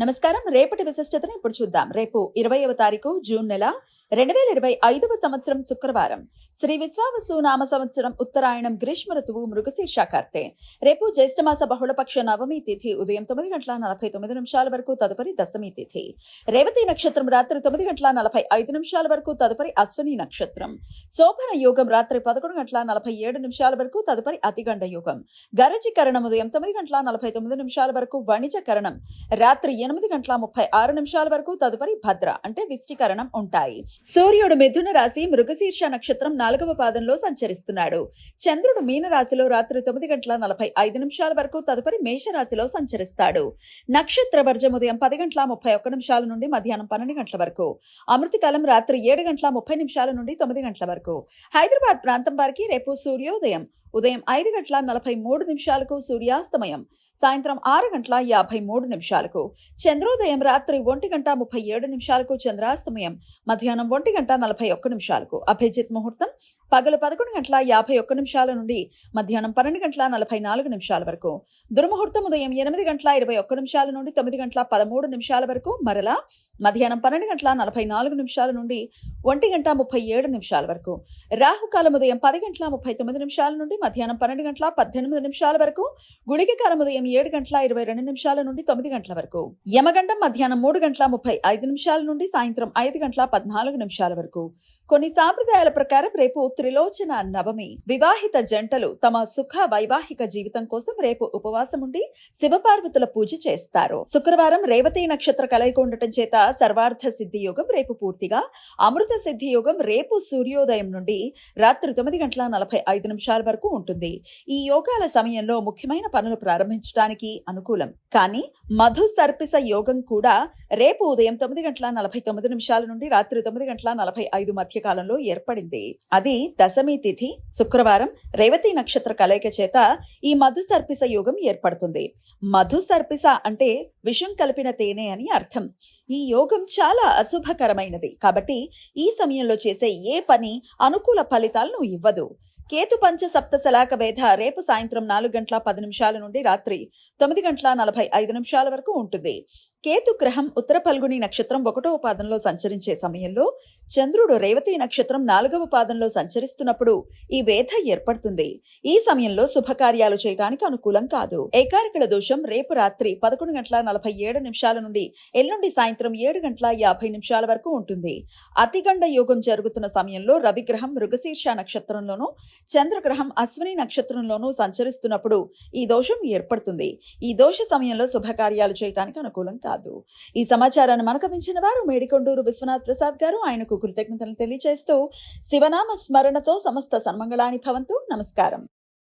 నమస్కారం. రేపటి విశిష్టతను ఇప్పుడు చూద్దాం. రేపు 20వ తారీఖు జూన్ నెల 2025వ సంవత్సరం శుక్రవారం. శ్రీ విశ్వావసు నామ సంవత్సరం ఉత్తరాయణం గ్రీష్మ ఋతువు మృగశీర్ష కార్తె. రేపు జ్యేష్ఠమాస బహుళపక్ష నవమి తిథి ఉదయం 9:49 వరకు, తదుపరి దశమి తిథి. రేవతి నక్షత్రం రాత్రి 9:45 వరకు, తదుపరి అశ్విని నక్షత్రం. శోభన యోగం రాత్రి 11:47 వరకు, తదుపరి అతిగండ యోగం. గరజీకరణం ఉదయం 9:49 వరకు, వణిజకరణం రాత్రి 8:36 వరకు, తదుపరి భద్ర అంటే విష్టికరణం ఉంటాయి. సూర్యుడు మిథున రాశి మృగశీర్ష నక్షత్రం 4వ పాదంలో సంచరిస్తున్నాడు. చంద్రుడు మీన రాశిలో రాత్రి 9:45 వరకు, తదుపరి మేషరాశిలో సంచరిస్తాడు. నక్షత్ర వర్జం ఉదయం 10:31 నుండి మధ్యాహ్నం 12 గంటల వరకు. అమృతకాలం రాత్రి 7:30 నుండి 9 గంటల వరకు. హైదరాబాద్ ప్రాంతం వారికి రేపు సూర్యోదయం ఉదయం 5:43 సూర్యాస్తమయం సాయంత్రం 6:53. చంద్రోదయం రాత్రి 1:37 చంద్రాస్తమయం మధ్యాహ్నం 1:41. అభిజిత్ ముహూర్తం పగలు 11:51 నుండి మధ్యాహ్నం 12:44 వరకు. దుర్ముహూర్తం ఉదయం 8:21 నుండి 9:13 వరకు, మరలా మధ్యాహ్నం 12:44 నుండి 1:37 వరకు. రాహుకాలం ఉదయం 10:39 నుండి మధ్యాహ్నం 12:18 వరకు. గుళిక కాలం ఉదయం 7:22 నుండి 9 గంటల వరకు. యమగండం మధ్యాహ్నం 3:35 నుండి సాయంత్రం 5:14 వరకు. కొన్ని సాంప్రదాయాల ప్రకారం రేపు త్రిలోచన నవమి. వివాహిత జంటలు తమ సుఖ వైవాహిక జీవితం కోసం రేపు ఉపవాసం ఉండి శివపార్వతుల పూజ చేస్తారు. శుక్రవారం రేవతి నక్షత్ర కలయిక ఉండటం చేత సర్వార్థ సిద్ధి యోగం రేపు పూర్తిగా, అమృత సిద్ధి యోగం రేపు సూర్యోదయం నుండి రాత్రి 9:45 వరకు ఉంటుంది. ఈ యోగాల సమయంలో ముఖ్యమైన పనులు ప్రారంభించడానికి అనుకూలం. కానీ మధు సర్పిస యోగం కూడా రేపు ఉదయం 9:49 నుండి రాత్రి 9:45 మధ్య కాలంలో ఏర్పడింది. అది దశమి తిథి శుక్రవారం రేవతి నక్షత్ర కలయిక చేత ఈ మధు సర్పిస యోగం ఏర్పడుతుంది. మధు సర్పిస అంటే విషం కలిపిన తేనె అని అర్థం. ఈ యోగం చాలా అశుభకరమైనది కాబట్టి ఈ సమయంలో చేసే ఏ పని అనుకూల ఫలితాలను ఇవ్వదు. కేతు పంచ సప్త శలాక వేధ రేపు సాయంత్రం 4:10 నుండి రాత్రి 9:45 వరకు ఉంటుంది. కేతు గ్రహం ఉత్తర ఫల్గుని నక్షత్రం 1వ పాదంలో సంచరించే సమయంలో చంద్రుడు రేవతి నక్షత్రం 4వ పాదంలో సంచరిస్తున్నప్పుడు ఈ వేధ ఏర్పడుతుంది. ఈ సమయంలో శుభకార్యాలు చేయడానికి అనుకూలం కాదు. ఏకారకుల దోషం రేపు రాత్రి 11:47 నుండి ఎల్లుండి సాయంత్రం 7:50 వరకు ఉంటుంది. అతిగండ యోగం జరుగుతున్న సమయంలో రవిగ్రహం మృగశీర్ష నక్షత్రంలోనూ చంద్రగ్రహం అశ్విని నక్షత్రంలోనూ సంచరిస్తున్నప్పుడు ఈ దోషం ఏర్పడుతుంది. ఈ దోష సమయంలో శుభకార్యాలు చేయడానికి అనుకూలం కాదు. ఈ సమాచారాన్ని మనకు అందించిన వారు మేడికొండూరు విశ్వనాథ్ ప్రసాద్ గారు. ఆయనకు కృతజ్ఞతలు తెలియజేస్తూ శివనామ స్మరణతో సమస్త సన్మంగళాని భవంతు. నమస్కారం.